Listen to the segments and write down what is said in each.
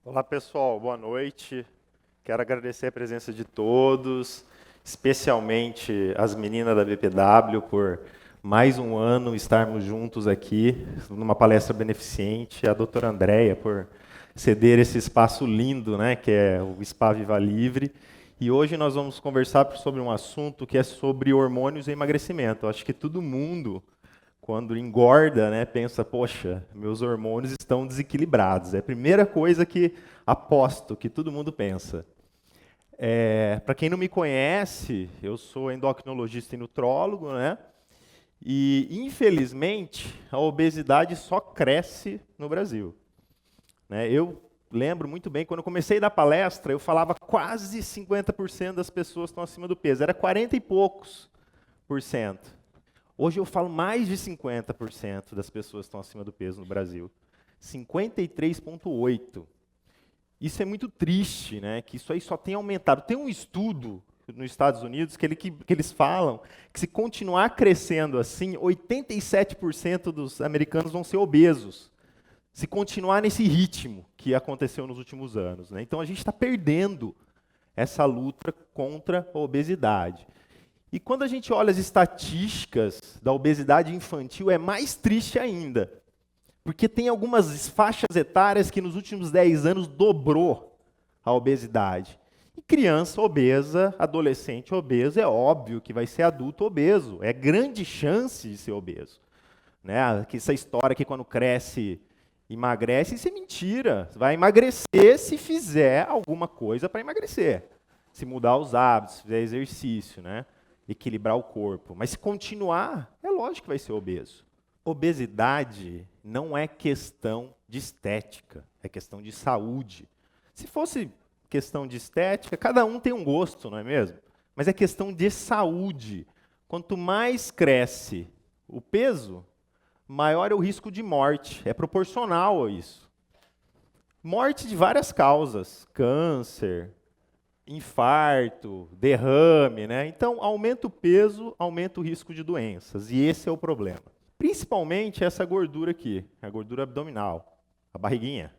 Olá pessoal, boa noite. Quero agradecer a presença de todos, especialmente as meninas da BPW por mais um ano estarmos juntos aqui numa palestra beneficente, a doutora Andréia por ceder esse espaço lindo, né, que é o Spa Viva Livre. E hoje nós vamos conversar sobre um assunto que é sobre hormônios e emagrecimento. Eu acho que todo mundo, quando engorda, né, pensa, poxa, meus hormônios estão desequilibrados. É a primeira coisa que aposto que todo mundo pensa. Para quem não me conhece, eu sou endocrinologista e nutrólogo, né? E, infelizmente, a obesidade só cresce no Brasil. Né? Eu lembro muito bem, quando eu comecei a dar palestra, eu falava quase 50% das pessoas estão acima do peso. Era 40 e poucos por cento. Hoje eu falo mais de 50% das pessoas estão acima do peso no Brasil. 53,8%. Isso é muito triste, né? Que isso aí só tem aumentado. Tem um estudo nos Estados Unidos que eles falam que se continuar crescendo assim, 87% dos americanos vão ser obesos. Se continuar nesse ritmo que aconteceu nos últimos anos. Né? Então a gente está perdendo essa luta contra a obesidade. E quando a gente olha as estatísticas da obesidade infantil, é mais triste ainda. Porque tem algumas faixas etárias que nos últimos 10 anos dobrou a obesidade. E criança obesa, adolescente obeso, é óbvio que vai ser adulto obeso. É grande chance de ser obeso. Né? Que essa história que quando cresce, emagrece, isso é mentira. Vai emagrecer se fizer alguma coisa para emagrecer. Se mudar os hábitos, se fizer exercício, né? Equilibrar o corpo. Mas se continuar, é lógico que vai ser obeso. Obesidade não é questão de estética, é questão de saúde. Se fosse questão de estética, cada um tem um gosto, não é mesmo? Mas é questão de saúde. Quanto mais cresce o peso, maior é o risco de morte. É proporcional a isso. Morte de várias causas, câncer, infarto, derrame, né? Então, aumenta o peso, aumenta o risco de doenças. E esse é o problema. Principalmente essa gordura aqui, a gordura abdominal, a barriguinha.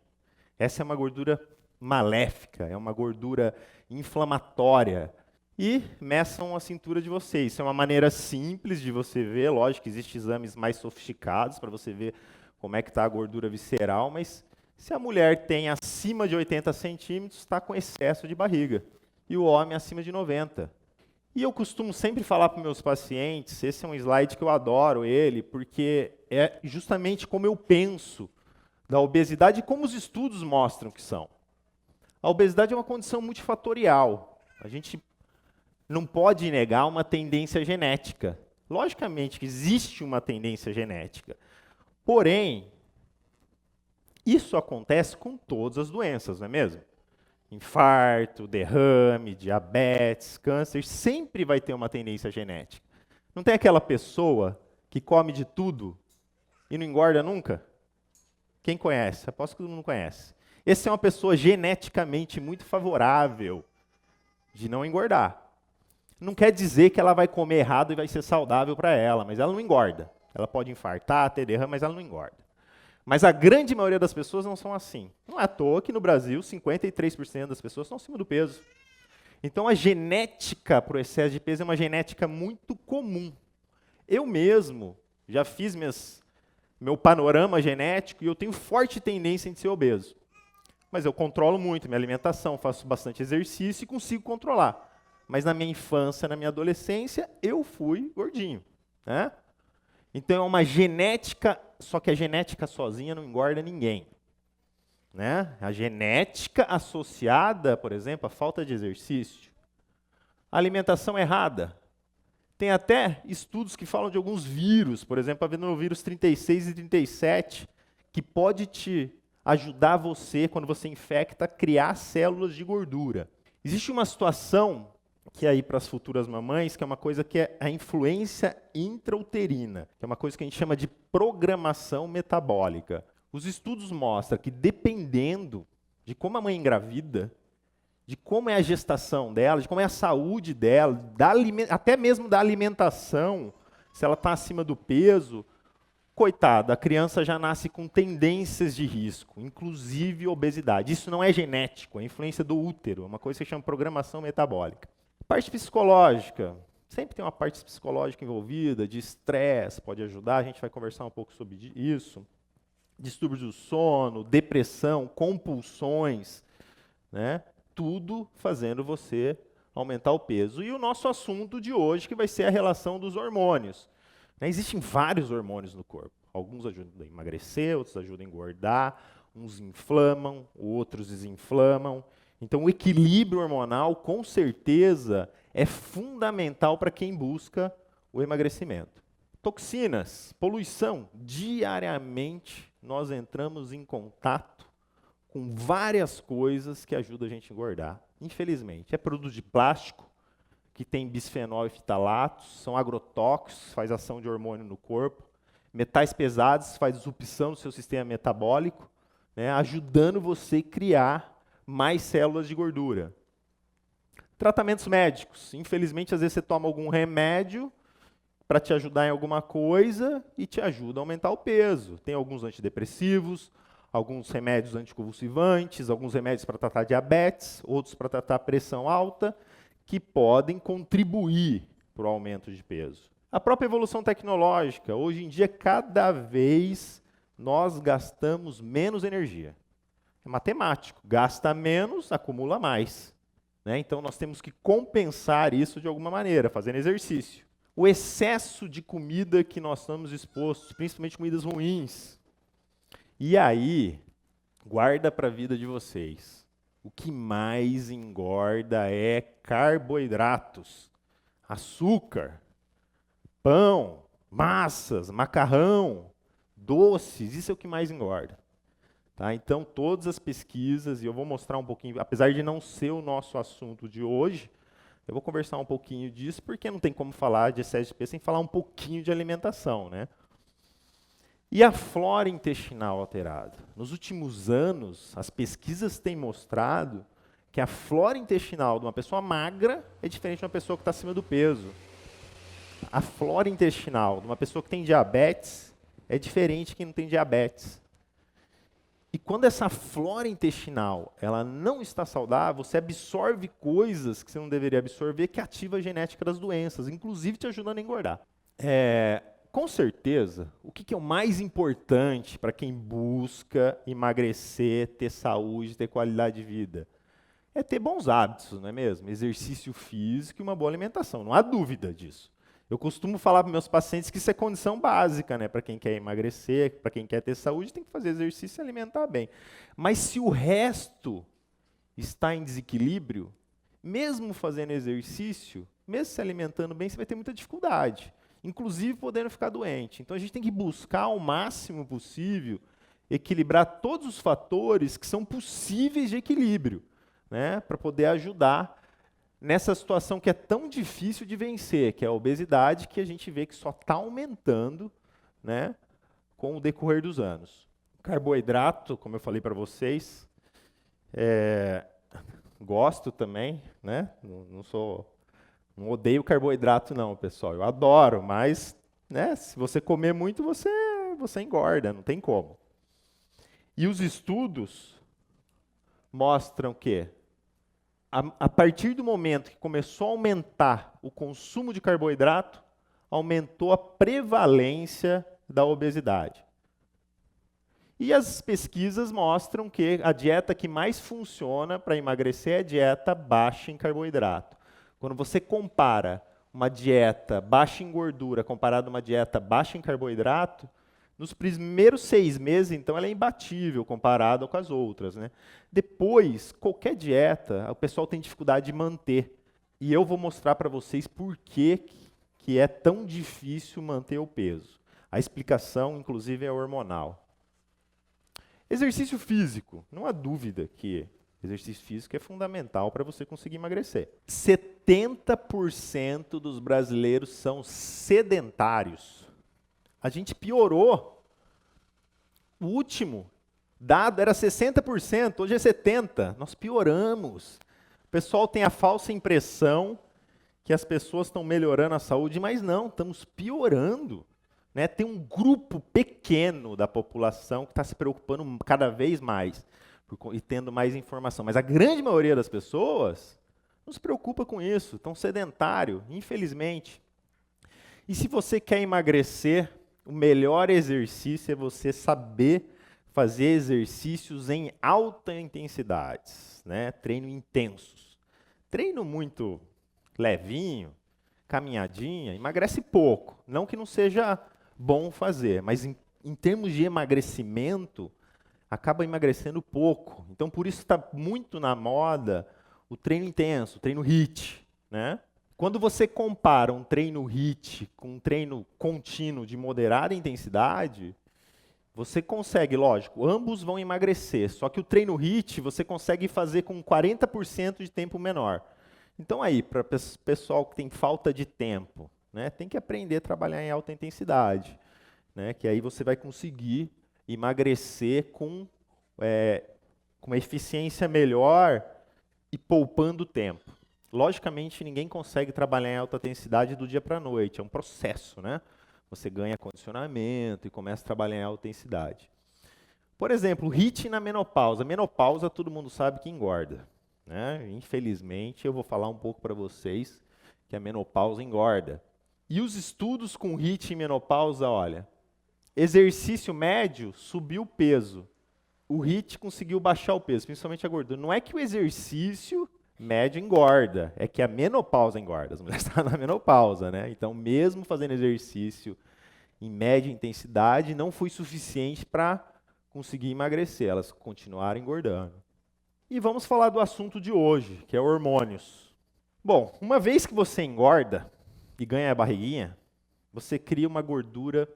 Essa é uma gordura maléfica, é uma gordura inflamatória. E meçam a cintura de vocês. Isso é uma maneira simples de você ver. Lógico que existem exames mais sofisticados para você ver como é que está a gordura visceral, mas se a mulher tem acima de 80 centímetros, está com excesso de barriga. E o homem acima de 90. E eu costumo sempre falar para meus pacientes, esse é um slide que eu adoro ele, porque é justamente como eu penso da obesidade e como os estudos mostram que são. A obesidade é uma condição multifatorial. A gente não pode negar uma tendência genética. Logicamente que existe uma tendência genética. Porém, isso acontece com todas as doenças, não é mesmo? Infarto, derrame, diabetes, câncer, sempre vai ter uma tendência genética. Não tem aquela pessoa que come de tudo e não engorda nunca? Quem conhece? Aposto que todo mundo conhece. Essa é uma pessoa geneticamente muito favorável de não engordar. Não quer dizer que ela vai comer errado e vai ser saudável para ela, mas ela não engorda. Ela pode infartar, ter derrame, mas ela não engorda. Mas a grande maioria das pessoas não são assim. Não é à toa que no Brasil 53% das pessoas estão acima do peso. Então a genética para o excesso de peso é uma genética muito comum. Eu mesmo já fiz meu panorama genético e eu tenho forte tendência em ser obeso. Mas eu controlo muito minha alimentação, faço bastante exercício e consigo controlar. Mas na minha infância, na minha adolescência, eu fui gordinho. Né? Então é uma genética, só que a genética sozinha não engorda ninguém. Né? A genética associada, por exemplo, à falta de exercício, a alimentação errada. Tem até estudos que falam de alguns vírus, por exemplo, o vírus 36 e 37, que pode te ajudar você, quando você infecta, a criar células de gordura. Existe uma situação que é aí para as futuras mamães, que é uma coisa que é a influência intrauterina, que é uma coisa que a gente chama de programação metabólica. Os estudos mostram que dependendo de como a mãe engravida, de como é a gestação dela, de como é a saúde dela, até mesmo da alimentação, se ela está acima do peso, coitado, a criança já nasce com tendências de risco, inclusive obesidade. Isso não é genético, é influência do útero, é uma coisa que se chama programação metabólica. Parte psicológica, sempre tem uma parte psicológica envolvida, de estresse, pode ajudar, a gente vai conversar um pouco sobre isso. Distúrbios do sono, depressão, compulsões, né? Tudo fazendo você aumentar o peso. E o nosso assunto de hoje, que vai ser a relação dos hormônios. Existem vários hormônios no corpo. Alguns ajudam a emagrecer, outros ajudam a engordar, uns inflamam, outros desinflamam. Então, o equilíbrio hormonal, com certeza, é fundamental para quem busca o emagrecimento. Toxinas, poluição. Diariamente, nós entramos em contato com várias coisas que ajudam a gente a engordar. Infelizmente, é produto de plástico, que tem bisfenol e fitalatos, são agrotóxicos, faz ação de hormônio no corpo. Metais pesados, faz disrupção do seu sistema metabólico, né, ajudando você a criar mais células de gordura. Tratamentos médicos. Infelizmente, às vezes você toma algum remédio para te ajudar em alguma coisa e te ajuda a aumentar o peso. Tem alguns antidepressivos, alguns remédios anticonvulsivantes, alguns remédios para tratar diabetes, outros para tratar pressão alta, que podem contribuir para o aumento de peso. A própria evolução tecnológica. Hoje em dia, cada vez nós gastamos menos energia. É matemático. Gasta menos, acumula mais. Né? Então, nós temos que compensar isso de alguma maneira, fazendo exercício. O excesso de comida que nós estamos expostos, principalmente comidas ruins. E aí, guarda para a vida de vocês. O que mais engorda é carboidratos, açúcar, pão, massas, macarrão, doces, isso é o que mais engorda. Tá? Então, todas as pesquisas, e eu vou mostrar um pouquinho, apesar de não ser o nosso assunto de hoje, eu vou conversar um pouquinho disso, porque não tem como falar de excesso de peso sem falar um pouquinho de alimentação, né? E a flora intestinal alterada? Nos últimos anos, as pesquisas têm mostrado que a flora intestinal de uma pessoa magra é diferente de uma pessoa que está acima do peso. A flora intestinal de uma pessoa que tem diabetes é diferente de quem não tem diabetes. E quando essa flora intestinal ela não está saudável, você absorve coisas que você não deveria absorver, que ativa a genética das doenças, inclusive te ajudando a engordar. Com certeza, o que é o mais importante para quem busca emagrecer, ter saúde, ter qualidade de vida? É ter bons hábitos, não é mesmo? Exercício físico e uma boa alimentação, não há dúvida disso. Eu costumo falar para meus pacientes que isso é condição básica, né? Para quem quer emagrecer, para quem quer ter saúde, tem que fazer exercício e alimentar bem. Mas se o resto está em desequilíbrio, mesmo fazendo exercício, mesmo se alimentando bem, você vai ter muita dificuldade. Inclusive podendo ficar doente. Então a gente tem que buscar o máximo possível equilibrar todos os fatores que são possíveis de equilíbrio, né, para poder ajudar nessa situação que é tão difícil de vencer, que é a obesidade, que a gente vê que só está aumentando, né, com o decorrer dos anos. Carboidrato, como eu falei para vocês, gosto também, né, não odeio carboidrato não, pessoal, eu adoro, mas né, se você comer muito, você engorda, não tem como. E os estudos mostram que, a partir do momento que começou a aumentar o consumo de carboidrato, aumentou a prevalência da obesidade. E as pesquisas mostram que a dieta que mais funciona para emagrecer é a dieta baixa em carboidrato. Quando você compara uma dieta baixa em gordura comparada a uma dieta baixa em carboidrato, nos primeiros 6 meses, então, ela é imbatível comparada com as outras, né? Depois, qualquer dieta, o pessoal tem dificuldade de manter. E eu vou mostrar para vocês por que é tão difícil manter o peso. A explicação, inclusive, é hormonal. Exercício físico. Não há dúvida que exercício físico é fundamental para você conseguir emagrecer. 70% dos brasileiros são sedentários. A gente piorou. O último dado era 60%, hoje é 70%. Nós pioramos. O pessoal tem a falsa impressão que as pessoas estão melhorando a saúde, mas não, estamos piorando. né? Tem um grupo pequeno da população que está se preocupando cada vez mais e tendo mais informação. Mas a grande maioria das pessoas não se preocupa com isso, estão sedentário, infelizmente. E se você quer emagrecer, o melhor exercício é você saber fazer exercícios em alta intensidade, né? Treino intensos. Treino muito levinho, caminhadinha, emagrece pouco. Não que não seja bom fazer, mas em termos de emagrecimento, acaba emagrecendo pouco. Então, por isso está muito na moda o treino intenso, o treino HIIT, né? Quando você compara um treino HIIT com um treino contínuo de moderada intensidade, você consegue, lógico, ambos vão emagrecer, só que o treino HIIT você consegue fazer com 40% de tempo menor. Então aí, para o pessoal que tem falta de tempo, né, tem que aprender a trabalhar em alta intensidade, né, que aí você vai conseguir emagrecer com uma eficiência melhor e poupando tempo. Logicamente, ninguém consegue trabalhar em alta intensidade do dia para a noite, é um processo, né? Você ganha condicionamento e começa a trabalhar em alta intensidade. Por exemplo, HIIT na menopausa. Menopausa, todo mundo sabe que engorda, né? Infelizmente, eu vou falar um pouco para vocês que a menopausa engorda. E os estudos com HIIT em menopausa, olha, exercício médio subiu o peso. O HIIT conseguiu baixar o peso, principalmente a gordura. Não é que o exercício médio engorda, é que a menopausa engorda. As mulheres estão na menopausa, né? Então, mesmo fazendo exercício em média intensidade, não foi suficiente para conseguir emagrecer. Elas continuaram engordando. E vamos falar do assunto de hoje, que é hormônios. Bom, uma vez que você engorda e ganha a barriguinha, você cria uma gordura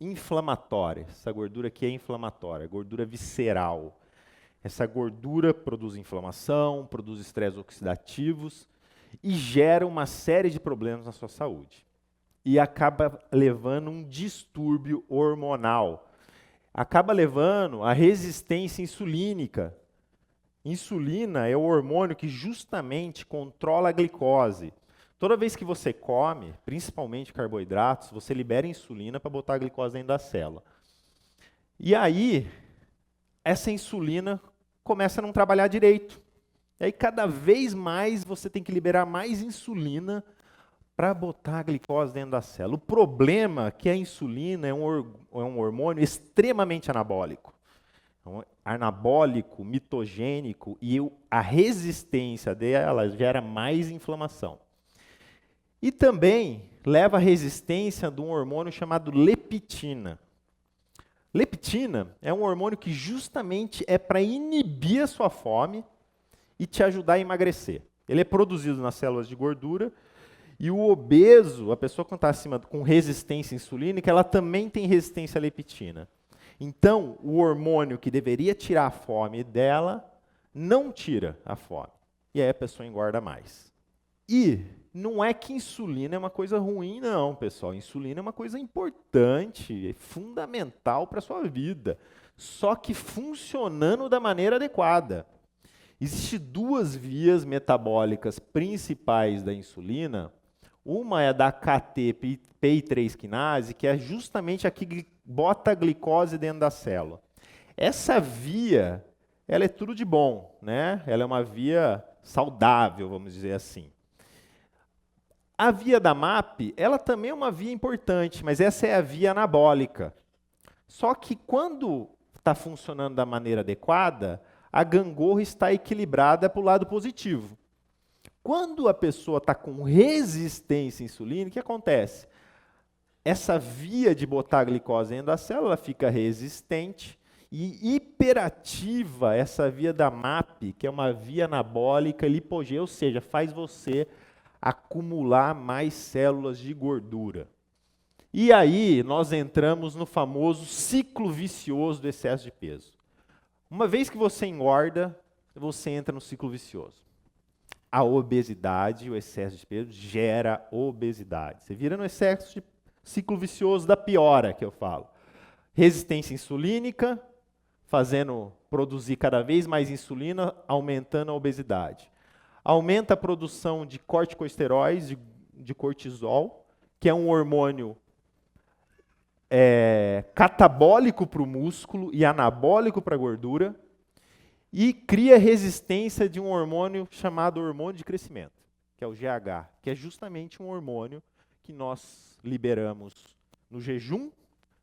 inflamatória. Essa gordura aqui é inflamatória, gordura visceral. Essa gordura produz inflamação, produz estresse oxidativos e gera uma série de problemas na sua saúde. E acaba levando um distúrbio hormonal. Acaba levando a resistência insulínica. Insulina é o hormônio que justamente controla a glicose. Toda vez que você come, principalmente carboidratos, você libera insulina para botar a glicose dentro da célula. E aí, essa insulina começa a não trabalhar direito. E aí, cada vez mais, você tem que liberar mais insulina para botar a glicose dentro da célula. O problema é que a insulina é um hormônio extremamente anabólico. Anabólico, mitogênico, e a resistência dela gera mais inflamação. E também leva à resistência de um hormônio chamado leptina. Leptina é um hormônio que justamente é para inibir a sua fome e te ajudar a emagrecer. Ele é produzido nas células de gordura e o obeso, a pessoa que está acima com resistência insulínica, ela também tem resistência à leptina. Então, o hormônio que deveria tirar a fome dela, não tira a fome. E aí a pessoa engorda mais. E não é que insulina é uma coisa ruim, não, pessoal. Insulina é uma coisa importante, é fundamental para a sua vida. Só que funcionando da maneira adequada. Existem duas vias metabólicas principais da insulina. Uma é da KT-PI3 quinase, que é justamente a que bota a glicose dentro da célula. Essa via, ela é tudo de bom, né? Ela é uma via saudável, vamos dizer assim. A via da MAP, ela também é uma via importante, mas essa é a via anabólica. Só que quando está funcionando da maneira adequada, a gangorra está equilibrada para o lado positivo. Quando a pessoa está com resistência insulínica, o que acontece? Essa via de botar a glicose dentro da célula fica resistente e hiperativa essa via da MAP, que é uma via anabólica lipogênica, ou seja, faz você acumular mais células de gordura. E aí nós entramos no famoso ciclo vicioso do excesso de peso. Uma vez que você engorda, você entra no ciclo vicioso. A obesidade, o excesso de peso, gera obesidade. Você vira no excesso de ciclo vicioso da piora, que eu falo. Resistência insulínica, fazendo produzir cada vez mais insulina, aumentando a obesidade. Aumenta a produção de corticosteroides, de cortisol, que é um hormônio catabólico para o músculo e anabólico para a gordura, e cria resistência de um hormônio chamado hormônio de crescimento, que é o GH, que é justamente um hormônio que nós liberamos no jejum,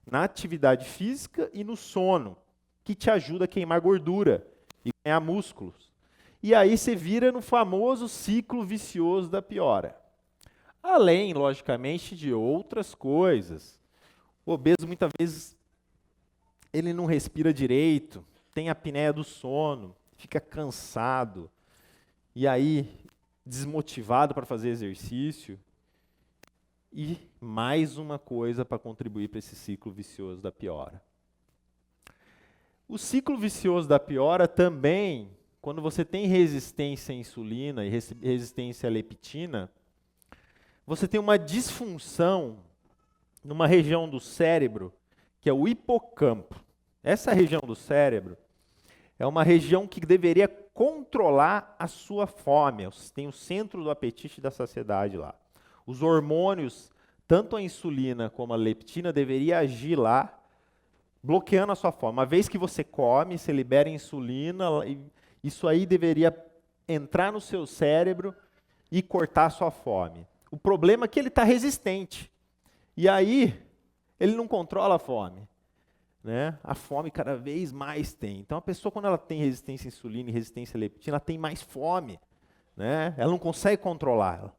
na atividade física e no sono, que te ajuda a queimar gordura e ganhar músculos. E aí você vira no famoso ciclo vicioso da piora. Além, logicamente, de outras coisas. O obeso, muitas vezes, ele não respira direito, tem a apneia do sono, fica cansado, e aí desmotivado para fazer exercício. E mais uma coisa para contribuir para esse ciclo vicioso da piora. O ciclo vicioso da piora também, quando você tem resistência à insulina e resistência à leptina, você tem uma disfunção numa região do cérebro que é o hipocampo. Essa região do cérebro é uma região que deveria controlar a sua fome. Tem o centro do apetite e da saciedade lá. Os hormônios, tanto a insulina como a leptina, deveria agir lá, bloqueando a sua fome. Uma vez que você come, você libera insulina, e isso aí deveria entrar no seu cérebro e cortar a sua fome. O problema é que ele está resistente. E aí, ele não controla a fome. Né? A fome cada vez mais tem. Então, a pessoa, quando ela tem resistência à insulina e resistência à leptina, ela tem mais fome. Né? Ela não consegue controlar.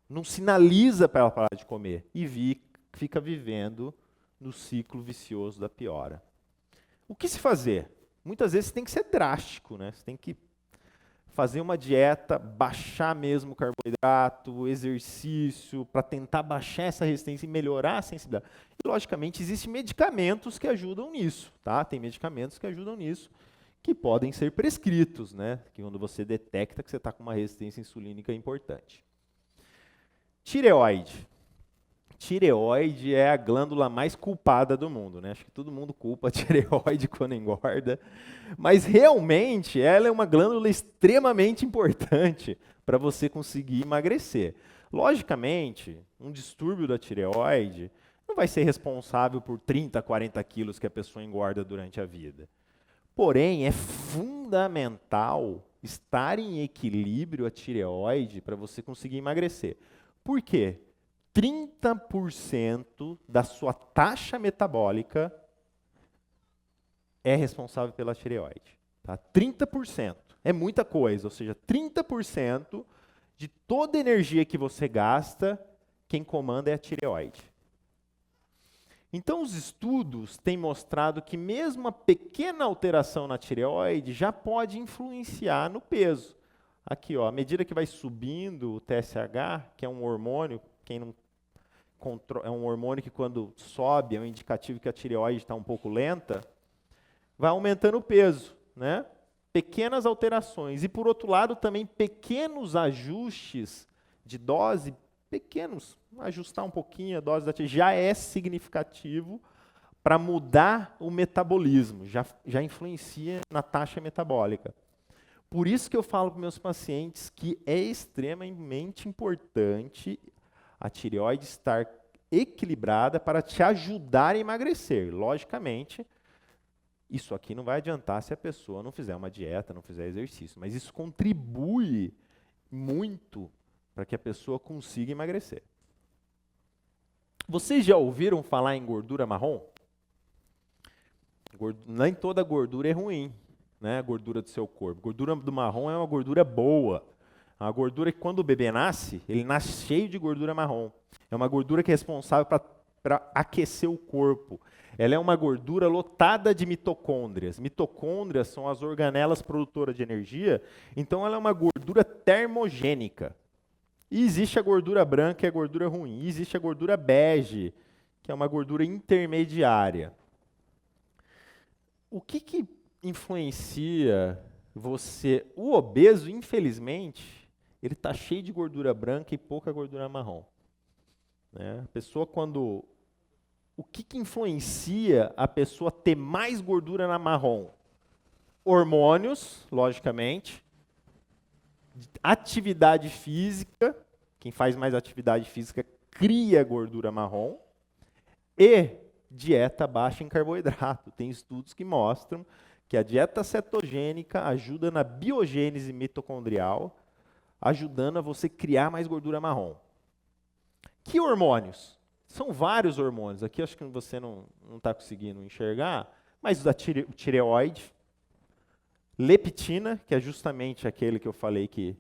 Não sinaliza para ela parar de comer. E fica vivendo no ciclo vicioso da piora. O que se fazer? Muitas vezes tem que ser drástico. Né? Você tem que fazer uma dieta, baixar mesmo o carboidrato, exercício, para tentar baixar essa resistência e melhorar a sensibilidade. E, logicamente, existem medicamentos que ajudam nisso, tá? Tem medicamentos que ajudam nisso, que podem ser prescritos, né? Que quando você detecta que você está com uma resistência insulínica importante. Tireoide. Tireoide é a glândula mais culpada do mundo, né? Acho que todo mundo culpa a tireoide quando engorda, mas realmente ela é uma glândula extremamente importante para você conseguir emagrecer. Logicamente, um distúrbio da tireoide não vai ser responsável por 30, 40 quilos que a pessoa engorda durante a vida. Porém, é fundamental estar em equilíbrio a tireoide para você conseguir emagrecer. Por quê? 30% da sua taxa metabólica é responsável pela tireoide. Tá? 30%. É muita coisa, ou seja, 30% de toda a energia que você gasta, quem comanda é a tireoide. Então, os estudos têm mostrado que mesmo uma pequena alteração na tireoide já pode influenciar no peso. Aqui, ó, à medida que vai subindo o TSH, que é um hormônio, quem não é um hormônio que quando sobe é um indicativo que a tireoide está um pouco lenta, vai aumentando o peso, né? Pequenas alterações. E por outro lado, também pequenos ajustes de dose, pequenos, ajustar um pouquinho a dose da tireoide, já é significativo para mudar o metabolismo, já influencia na taxa metabólica. Por isso que eu falo para meus pacientes que é extremamente importante a tireoide estar equilibrada para te ajudar a emagrecer. Logicamente, isso aqui não vai adiantar se a pessoa não fizer uma dieta, não fizer exercício, mas isso contribui muito para que a pessoa consiga emagrecer. Vocês já ouviram falar em gordura marrom? Nem toda gordura é ruim, né? A gordura do seu corpo. Gordura do marrom é uma gordura boa. É uma gordura que quando o bebê nasce, ele nasce cheio de gordura marrom. É uma gordura que é responsável para aquecer o corpo. Ela é uma gordura lotada de mitocôndrias. Mitocôndrias são as organelas produtoras de energia, então ela é uma gordura termogênica. E existe a gordura branca, que é a gordura ruim. E existe a gordura bege, que é uma gordura intermediária. O que influencia você? O obeso, infelizmente, ele está cheio de gordura branca e pouca gordura marrom. Né? A pessoa quando... O que influencia a pessoa ter mais gordura na marrom? Hormônios, logicamente. Atividade física. Quem faz mais atividade física cria gordura marrom. E dieta baixa em carboidrato. Tem estudos que mostram que a dieta cetogênica ajuda na biogênese mitocondrial, ajudando a você criar mais gordura marrom. Que hormônios? São vários hormônios. Aqui acho que você não está conseguindo enxergar, mas o tireoide, leptina, que é justamente aquele que eu falei que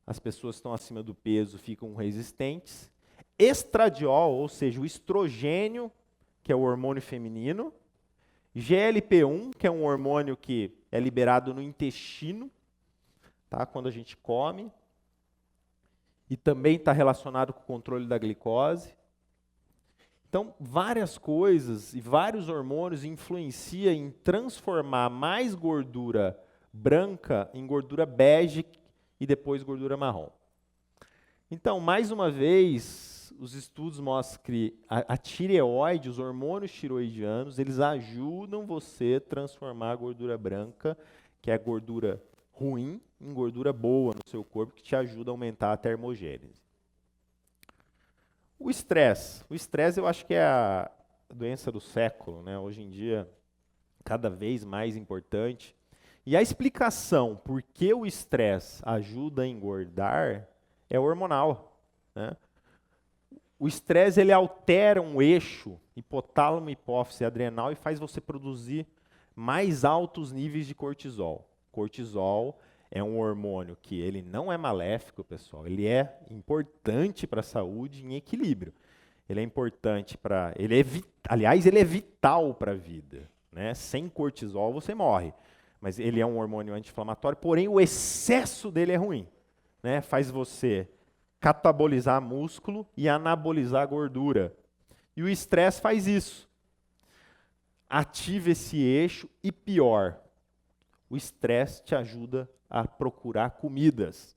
as pessoas que estão acima do peso ficam resistentes, estradiol, ou seja, o estrogênio, que é o hormônio feminino, GLP-1, que é um hormônio que é liberado no intestino, tá? Quando a gente come, e também está relacionado com o controle da glicose. Então, várias coisas e vários hormônios influenciam em transformar mais gordura branca em gordura bege e depois gordura marrom. Então, mais uma vez, os estudos mostram que a tireoide, os hormônios tiroidianos, eles ajudam você a transformar a gordura branca, que é a gordura ruim, em gordura boa no seu corpo, que te ajuda a aumentar a termogênese. O estresse. O estresse eu acho que é a doença do século, né? Hoje em dia, cada vez mais importante. E a explicação por que o estresse ajuda a engordar é hormonal, né? O estresse ele altera um eixo hipotálamo, hipófise adrenal e faz você produzir mais altos níveis de cortisol. Cortisol é um hormônio que ele não é maléfico, pessoal. Ele é importante para a saúde em equilíbrio. Ele é importante para... Aliás, ele é vital para a vida, né? Sem cortisol você morre. Mas ele é um hormônio anti-inflamatório, porém o excesso dele é ruim, né? Faz você catabolizar músculo e anabolizar gordura. E o estresse faz isso. Ativa esse eixo e pior, o estresse te ajuda a procurar comidas.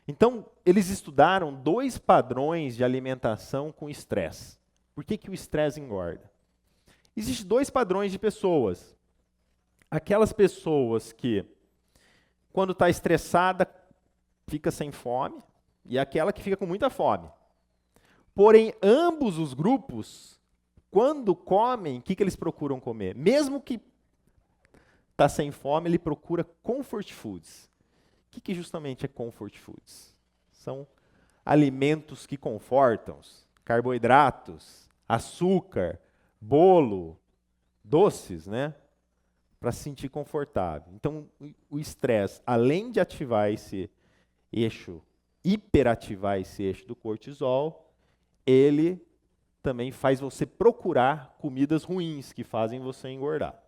Então, eles estudaram 2 padrões de alimentação com estresse. Por que o estresse engorda? Existem 2 padrões de pessoas. Aquelas pessoas que, quando está estressada, fica sem fome, e aquela que fica com muita fome. Porém, ambos os grupos, quando comem, o que eles procuram comer? Mesmo que está sem fome, ele procura comfort foods. O que justamente é comfort foods? São alimentos que confortam, carboidratos, açúcar, bolo, doces, né? Para se sentir confortável. Então, o estresse, além de ativar esse eixo, hiperativar esse eixo do cortisol, ele também faz você procurar comidas ruins que fazem você engordar.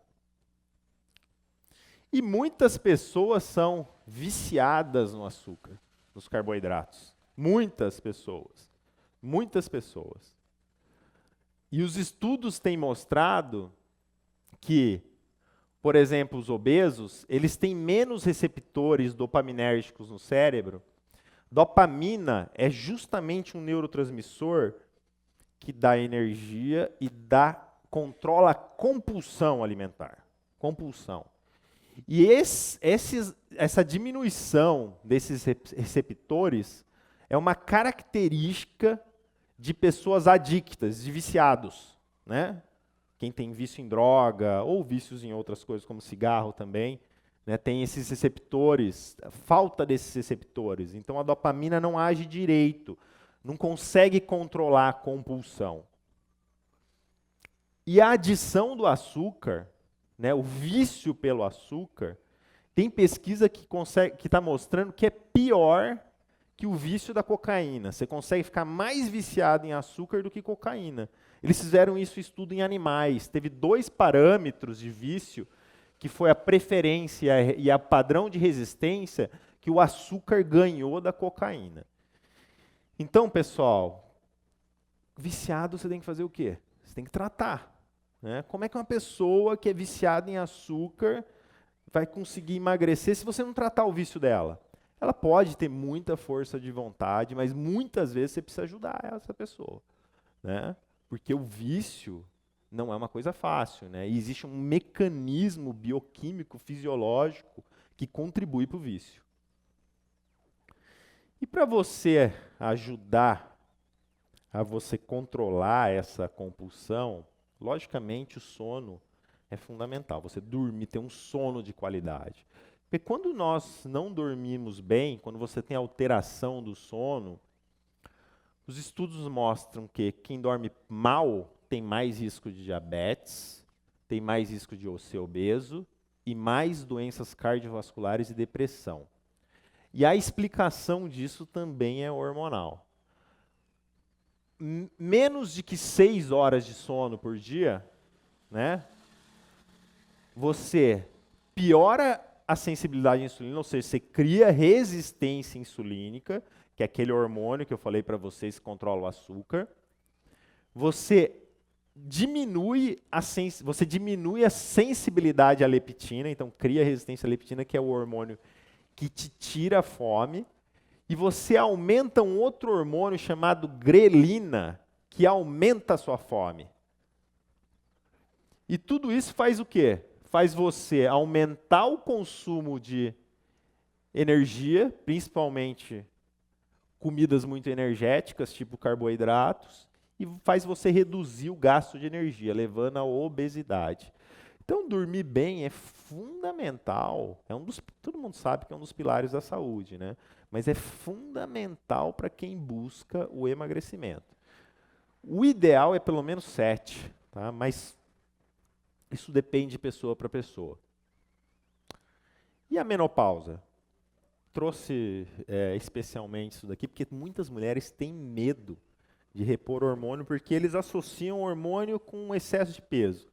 E muitas pessoas são viciadas no açúcar, nos carboidratos. Muitas pessoas. Muitas pessoas. E os estudos têm mostrado que, por exemplo, os obesos, eles têm menos receptores dopaminérgicos no cérebro. Dopamina é justamente um neurotransmissor que dá energia e controla a compulsão alimentar. Compulsão. E essa diminuição desses receptores é uma característica de pessoas adictas, de viciados, né? Quem tem vício em droga ou vícios em outras coisas, como cigarro também, né, tem esses receptores, falta desses receptores. Então a dopamina não age direito, não consegue controlar a compulsão. E a adição do açúcar, né, o vício pelo açúcar, tem pesquisa que está mostrando que é pior que o vício da cocaína. Você consegue ficar mais viciado em açúcar do que cocaína. Eles fizeram isso em estudo em animais. Teve 2 parâmetros de vício, que foi a preferência e a padrão de resistência, que o açúcar ganhou da cocaína. Então, pessoal, viciado você tem que fazer o quê? Você tem que tratar. Né? Como é que uma pessoa que é viciada em açúcar vai conseguir emagrecer se você não tratar o vício dela? Ela pode ter muita força de vontade, mas muitas vezes você precisa ajudar essa pessoa. Né? Porque o vício não é uma coisa fácil, né? E existe um mecanismo bioquímico, fisiológico, que contribui para o vício. E para você ajudar a você controlar essa compulsão, Logicamente, o sono é fundamental. Você dormir, ter um sono de qualidade. Porque quando nós não dormimos bem, quando você tem alteração do sono, os estudos mostram que quem dorme mal tem mais risco de diabetes, tem mais risco de ser obeso e mais doenças cardiovasculares e depressão. E a explicação disso também é hormonal. Menos de que 6 horas de sono por dia, né? Você piora a sensibilidade à insulina, ou seja, você cria resistência insulínica, que é aquele hormônio que eu falei para vocês que controla o açúcar. Você diminui a sensibilidade à leptina, então cria resistência à leptina, que é o hormônio que te tira a fome. E você aumenta um outro hormônio chamado grelina, que aumenta a sua fome. E tudo isso faz o quê? Faz você aumentar o consumo de energia, principalmente comidas muito energéticas, tipo carboidratos, e faz você reduzir o gasto de energia, levando à obesidade. Então, dormir bem é fundamental. Todo mundo sabe que é um dos pilares da saúde, né? Mas é fundamental para quem busca o emagrecimento. O ideal é pelo menos 7, tá? Mas isso depende de pessoa para pessoa. E a menopausa? Trouxe especialmente isso daqui, porque muitas mulheres têm medo de repor hormônio, porque eles associam o hormônio com excesso de peso.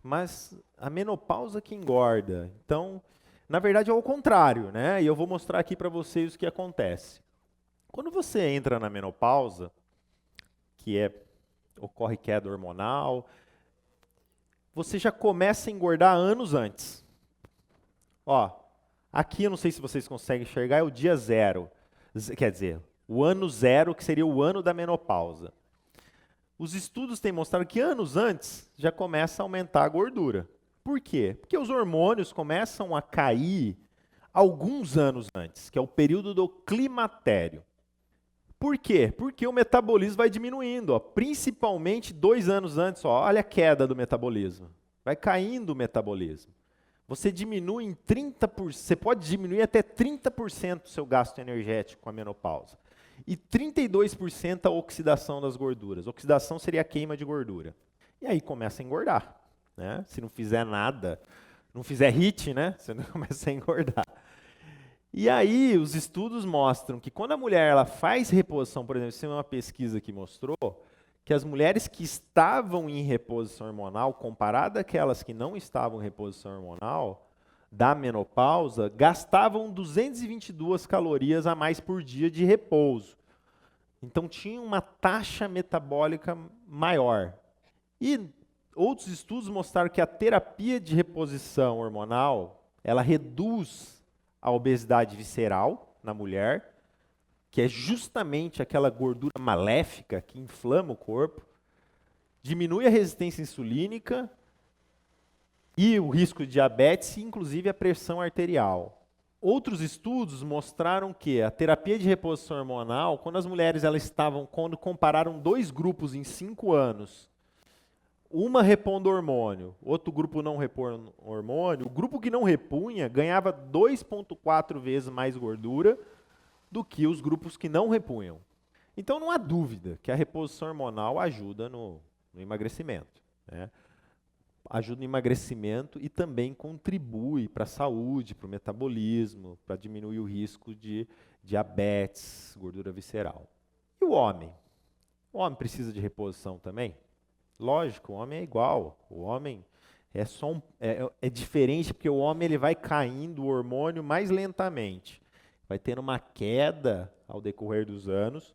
Mas a menopausa que engorda. Então, na verdade é o contrário, né? E eu vou mostrar aqui para vocês o que acontece. Quando você entra na menopausa, ocorre queda hormonal, você já começa a engordar anos antes. Ó, aqui eu não sei se vocês conseguem enxergar, é o dia 0. Quer dizer, o ano 0, que seria o ano da menopausa. Os estudos têm mostrado que anos antes já começa a aumentar a gordura. Por quê? Porque os hormônios começam a cair alguns anos antes, que é o período do climatério. Por quê? Porque o metabolismo vai diminuindo, ó, principalmente 2 anos antes. Ó, olha a queda do metabolismo. Vai caindo o metabolismo. Você diminui em 30%, você pode diminuir até 30% o seu gasto energético com a menopausa. E 32% a oxidação das gorduras. Oxidação seria a queima de gordura. E aí começa a engordar, né? Se não fizer nada, não fizer HIIT, né? Você não começa a engordar. E aí os estudos mostram que quando a mulher ela faz reposição, por exemplo, isso é uma pesquisa que mostrou que as mulheres que estavam em reposição hormonal, comparada àquelas que não estavam em reposição hormonal, da menopausa, gastavam 222 calorias a mais por dia de repouso. Então tinha uma taxa metabólica maior. E outros estudos mostraram que a terapia de reposição hormonal, ela reduz a obesidade visceral na mulher, que é justamente aquela gordura maléfica que inflama o corpo, diminui a resistência insulínica e o risco de diabetes, e inclusive a pressão arterial. Outros estudos mostraram que a terapia de reposição hormonal, quando as mulheres quando compararam 2 grupos em 5 anos, uma repondo hormônio, outro grupo não repondo hormônio, o grupo que não repunha ganhava 2,4 vezes mais gordura do que os grupos que não repunham. Então não há dúvida que a reposição hormonal ajuda no emagrecimento, né? Ajuda no emagrecimento e também contribui para a saúde, para o metabolismo, para diminuir o risco de diabetes, gordura visceral. E o homem? O homem precisa de reposição também? Lógico, o homem é igual. O homem é diferente porque o homem ele vai caindo o hormônio mais lentamente. Vai tendo uma queda ao decorrer dos anos.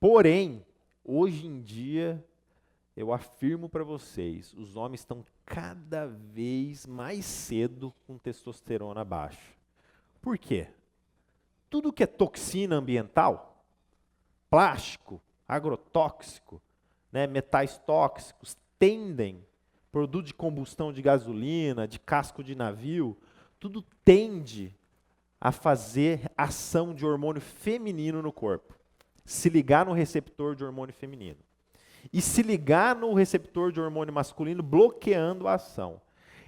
Porém, hoje em dia, eu afirmo para vocês, os homens estão cada vez mais cedo com testosterona baixa. Por quê? Tudo que é toxina ambiental, plástico, agrotóxico, né, metais tóxicos, produto de combustão de gasolina, de casco de navio, tudo tende a fazer ação de hormônio feminino no corpo, se ligar no receptor de hormônio feminino. e se ligar no receptor de hormônio masculino, bloqueando a ação.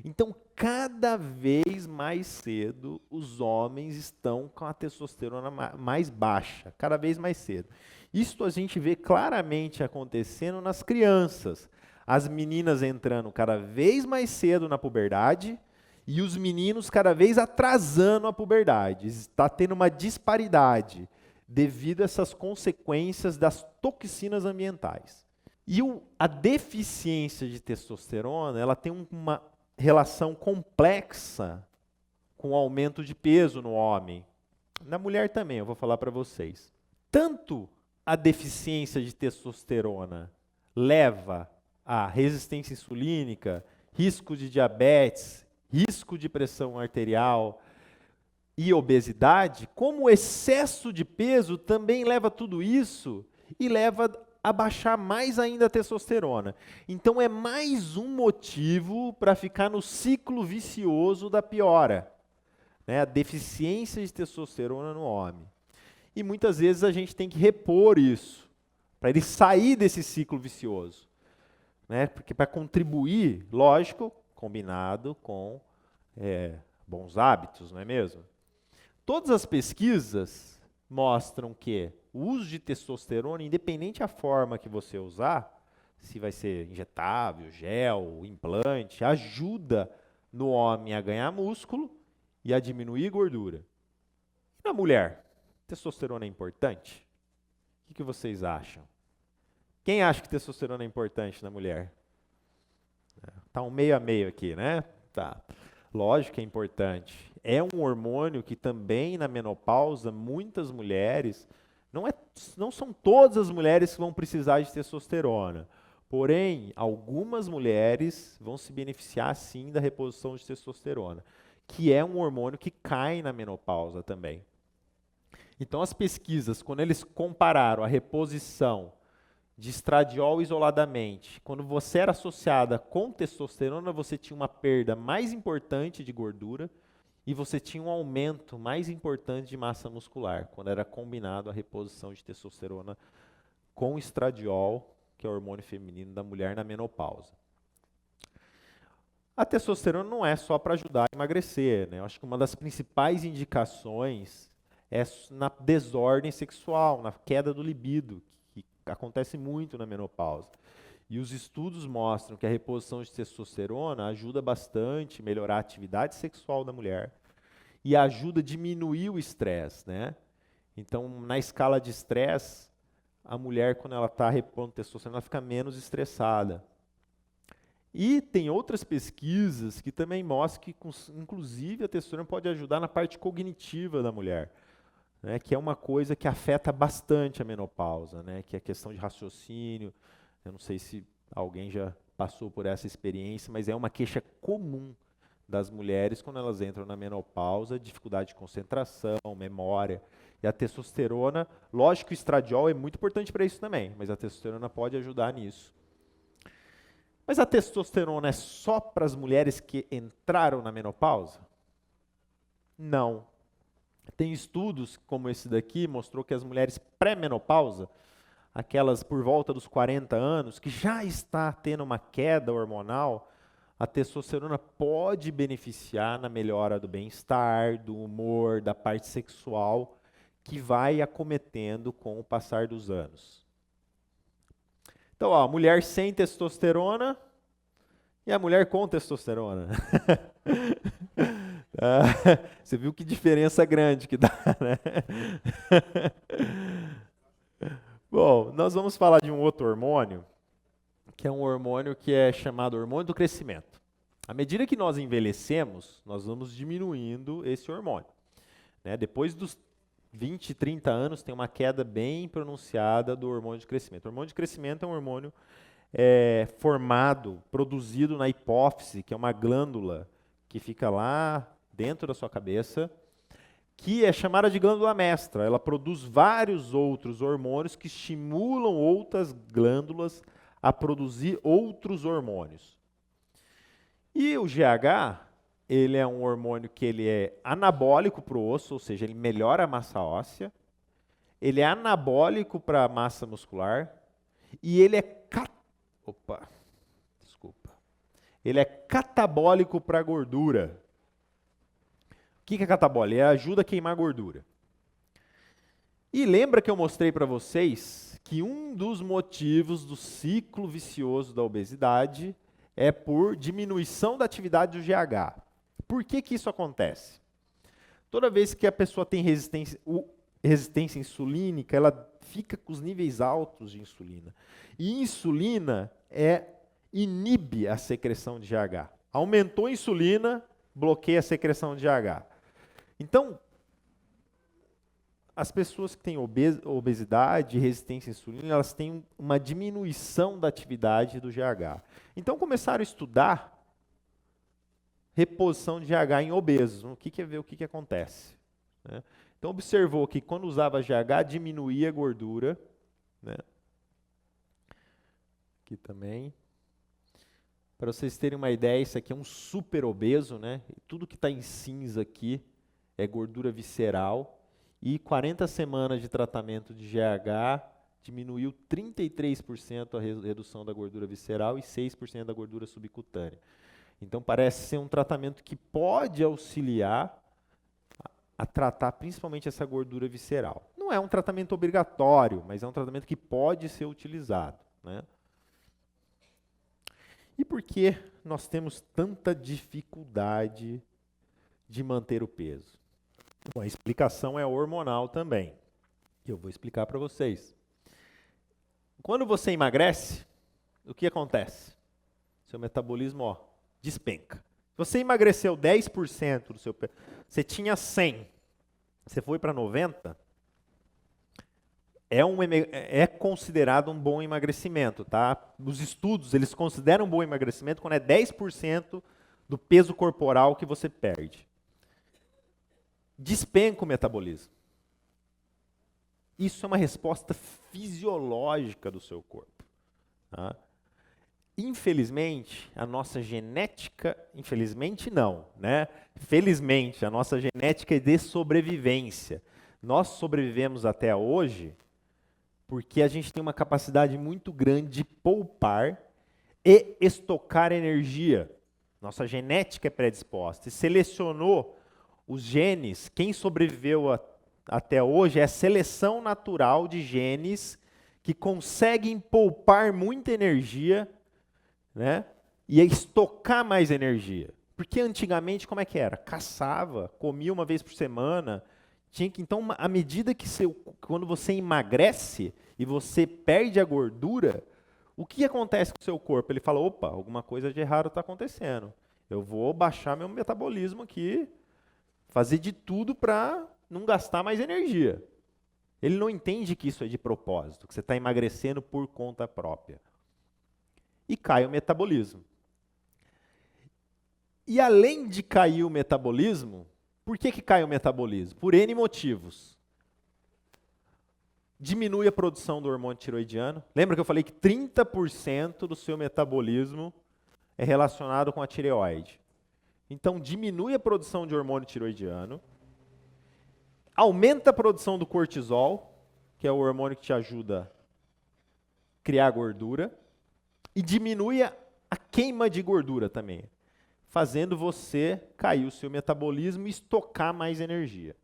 Então, cada vez mais cedo, os homens estão com a testosterona mais baixa, cada vez mais cedo. Isso a gente vê claramente acontecendo nas crianças. As meninas entrando cada vez mais cedo na puberdade e os meninos cada vez atrasando a puberdade. Está tendo uma disparidade devido a essas consequências das toxinas ambientais. E a deficiência de testosterona, ela tem uma relação complexa com o aumento de peso no homem. Na mulher também, eu vou falar para vocês. Tanto a deficiência de testosterona leva a resistência insulínica, risco de diabetes, risco de pressão arterial e obesidade, como o excesso de peso também leva a tudo isso e leva a baixar mais ainda a testosterona. Então é mais um motivo para ficar no ciclo vicioso da piora, né? A deficiência de testosterona no homem. E muitas vezes a gente tem que repor isso, para ele sair desse ciclo vicioso. Né? Porque para contribuir, lógico, combinado com bons hábitos, não é mesmo? Todas as pesquisas mostram que o uso de testosterona, independente da forma que você usar, se vai ser injetável, gel, implante, ajuda no homem a ganhar músculo e a diminuir gordura. E na mulher, testosterona é importante? O que vocês acham? Quem acha que testosterona é importante na mulher? Tá um meio a meio aqui, né? Tá. Lógico que é importante. É um hormônio que também na menopausa, muitas mulheres, não são todas as mulheres que vão precisar de testosterona. Porém, algumas mulheres vão se beneficiar sim da reposição de testosterona, que é um hormônio que cai na menopausa também. Então, as pesquisas, quando eles compararam a reposição de estradiol isoladamente, quando você era associada com testosterona, você tinha uma perda mais importante de gordura e você tinha um aumento mais importante de massa muscular, quando era combinado a reposição de testosterona com estradiol, que é o hormônio feminino da mulher na menopausa. A testosterona não é só para ajudar a emagrecer, né? Eu acho que uma das principais indicações é na desordem sexual, na queda do libido, que acontece muito na menopausa. E os estudos mostram que a reposição de testosterona ajuda bastante a melhorar a atividade sexual da mulher e ajuda a diminuir o estresse, né? Então, na escala de estresse, a mulher, quando ela está repondo testosterona, ela fica menos estressada. E tem outras pesquisas que também mostram que, inclusive, a testosterona pode ajudar na parte cognitiva da mulher, né, que é uma coisa que afeta bastante a menopausa, né, que é a questão de raciocínio. Eu não sei se alguém já passou por essa experiência, mas é uma queixa comum das mulheres quando elas entram na menopausa, dificuldade de concentração, memória. E a testosterona, lógico que o estradiol é muito importante para isso também, mas a testosterona pode ajudar nisso. Mas a testosterona é só para as mulheres que entraram na menopausa? Não. Tem estudos, como esse daqui, mostrou que as mulheres pré-menopausa, aquelas por volta dos 40 anos, que já está tendo uma queda hormonal, a testosterona pode beneficiar na melhora do bem-estar, do humor, da parte sexual, que vai acometendo com o passar dos anos. Então, ó, a mulher sem testosterona e a mulher com testosterona. Você viu que diferença grande que dá, né? Bom, nós vamos falar de um outro hormônio, que é um hormônio que é chamado hormônio do crescimento. À medida que nós envelhecemos, nós vamos diminuindo esse hormônio, né? Depois dos 20, 30 anos, tem uma queda bem pronunciada do hormônio de crescimento. O hormônio de crescimento é um hormônio formado, produzido na hipófise, que é uma glândula que fica lá dentro da sua cabeça, que é chamada de glândula mestra. Ela produz vários outros hormônios que estimulam outras glândulas a produzir outros hormônios. E o GH, ele é um hormônio que ele é anabólico para o osso, ou seja, ele melhora a massa óssea, ele é anabólico para a massa muscular e ele é Opa, desculpa. Ele é catabólico para a gordura. O que é catabólico? Ele ajuda a queimar gordura. E lembra que eu mostrei para vocês que um dos motivos do ciclo vicioso da obesidade é por diminuição da atividade do GH. Por que isso acontece? Toda vez que a pessoa tem resistência insulínica, ela fica com os níveis altos de insulina. E insulina inibe a secreção de GH. Aumentou a insulina, bloqueia a secreção de GH. Então, as pessoas que têm obesidade e resistência à insulina, elas têm uma diminuição da atividade do GH. Então, começaram a estudar reposição de GH em obesos. O que é ver o que acontece? Né? Então, observou que quando usava GH, diminuía a gordura. Né? Aqui também. Para vocês terem uma ideia, isso aqui é um super obeso. Né? Tudo que está em cinza aqui é gordura visceral. E 40 semanas de tratamento de GH diminuiu 33% a redução da gordura visceral e 6% da gordura subcutânea. Então, parece ser um tratamento que pode auxiliar a tratar principalmente essa gordura visceral. Não é um tratamento obrigatório, mas é um tratamento que pode ser utilizado. Né? E por que nós temos tanta dificuldade de manter o peso? Bom, a explicação é hormonal também, que eu vou explicar para vocês. Quando você emagrece, o que acontece? Seu metabolismo despenca. Se você emagreceu 10% do seu peso, você tinha 100, você foi para 90, é considerado um bom emagrecimento, tá? Os estudos, eles consideram um bom emagrecimento quando é 10% do peso corporal que você perde. Despenca o metabolismo. Isso é uma resposta fisiológica do seu corpo. Tá? Infelizmente, a nossa genética, infelizmente não, né? Felizmente, a nossa genética é de sobrevivência. Nós sobrevivemos até hoje porque a gente tem uma capacidade muito grande de poupar e estocar energia. Nossa genética é predisposta e selecionou os genes. Quem sobreviveu até hoje é a seleção natural de genes que conseguem poupar muita energia, né, e estocar mais energia. Porque antigamente, como é que era? Caçava, comia uma vez por semana. Então, à medida que quando você emagrece e você perde a gordura, o que acontece com o seu corpo? Ele fala, opa, alguma coisa de errado está acontecendo. Eu vou baixar meu metabolismo aqui, fazer de tudo para não gastar mais energia. Ele não entende que isso é de propósito, que você está emagrecendo por conta própria. E cai o metabolismo. E além de cair o metabolismo, por que cai o metabolismo? Por N motivos. Diminui a produção do hormônio tiroidiano. Lembra que eu falei que 30% do seu metabolismo é relacionado com a tireoide. Então, diminui a produção de hormônio tiroidiano, aumenta a produção do cortisol, que é o hormônio que te ajuda a criar gordura, e diminui a queima de gordura também, fazendo você cair o seu metabolismo e estocar mais energia.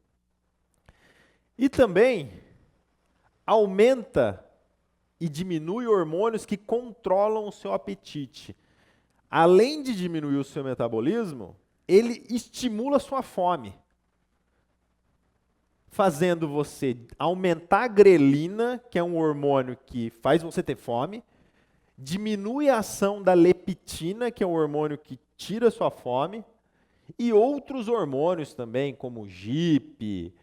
E também aumenta e diminui hormônios que controlam o seu apetite. Além de diminuir o seu metabolismo, ele estimula a sua fome, fazendo você aumentar a grelina, que é um hormônio que faz você ter fome, diminui a ação da leptina, que é um hormônio que tira a sua fome, e outros hormônios também, como GIP,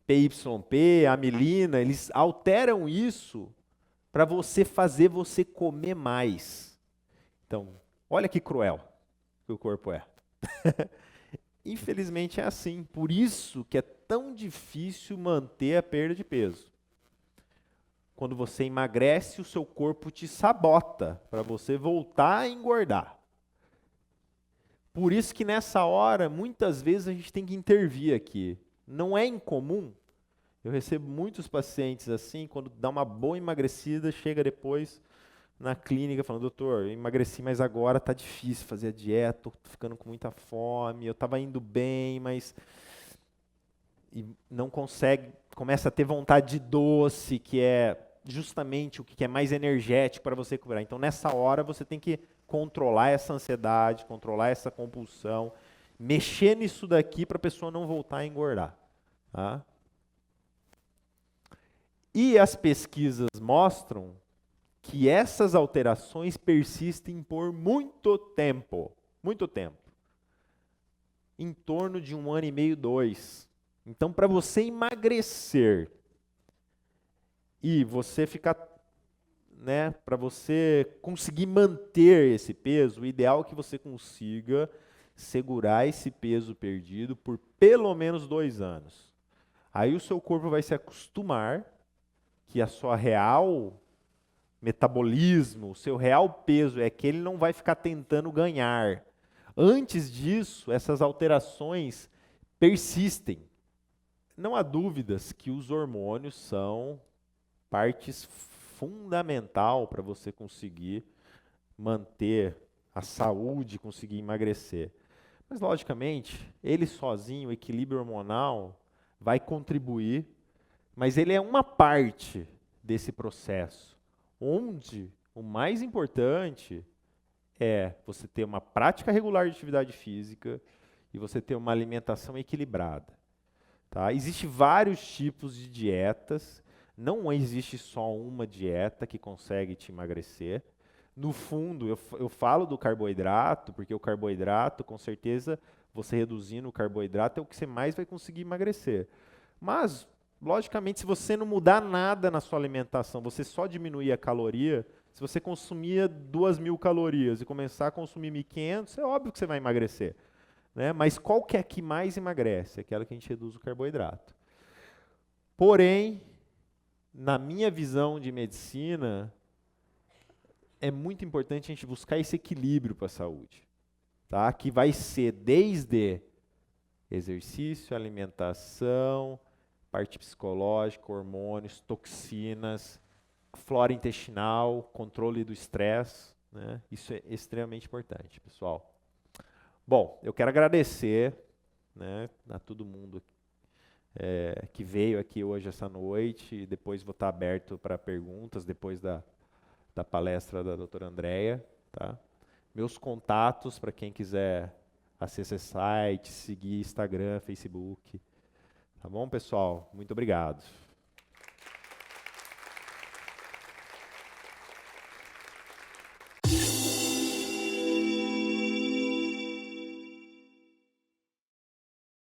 PYP, amilina, eles alteram isso para fazer você comer mais. Então, olha que cruel que o corpo é. Infelizmente é assim. Por isso que é tão difícil manter a perda de peso. Quando você emagrece, o seu corpo te sabota para você voltar a engordar. Por isso que nessa hora, muitas vezes a gente tem que intervir aqui. Não é incomum. Eu recebo muitos pacientes assim, quando dá uma boa emagrecida, chega depois, na clínica falando, doutor, eu emagreci, mas agora está difícil fazer a dieta, tô ficando com muita fome, eu estava indo bem, mas e não consegue, começa a ter vontade de doce, que é justamente o que é mais energético para você curar. Então, nessa hora, você tem que controlar essa ansiedade, controlar essa compulsão, mexer nisso daqui para a pessoa não voltar a engordar. Tá? E as pesquisas mostram que essas alterações persistem por muito tempo. Muito tempo. Em torno de 1 ano e meio, 2. Então, para você emagrecer e você ficar, né, para você conseguir manter esse peso, o ideal é que você consiga segurar esse peso perdido por pelo menos 2 anos. Aí o seu corpo vai se acostumar que a sua real metabolismo, o seu real peso é que ele não vai ficar tentando ganhar. Antes disso, essas alterações persistem. Não há dúvidas que os hormônios são partes fundamental para você conseguir manter a saúde, conseguir emagrecer. Mas, logicamente, ele sozinho, o equilíbrio hormonal, vai contribuir, mas ele é uma parte desse processo, onde o mais importante é você ter uma prática regular de atividade física e você ter uma alimentação equilibrada. Tá? Existem vários tipos de dietas, não existe só uma dieta que consegue te emagrecer. No fundo, eu falo do carboidrato, porque o carboidrato, com certeza, você reduzindo o carboidrato é o que você mais vai conseguir emagrecer. Mas, logicamente, se você não mudar nada na sua alimentação, você só diminuir a caloria, se você consumia 2.000 calorias e começar a consumir 1.500, é óbvio que você vai emagrecer. Né? Mas qual que é a que mais emagrece? Aquela que a gente reduz o carboidrato. Porém, na minha visão de medicina, é muito importante a gente buscar esse equilíbrio para a saúde. Tá? Que vai ser desde exercício, alimentação, parte psicológica, hormônios, toxinas, flora intestinal, controle do estresse. Né? Isso é extremamente importante, pessoal. Bom, eu quero agradecer, né, a todo mundo que veio aqui hoje essa noite. Depois vou estar aberto para perguntas depois da palestra da doutora Andréia. Tá? Meus contatos para quem quiser acessar site, seguir Instagram, Facebook. Tá bom, pessoal? Muito obrigado.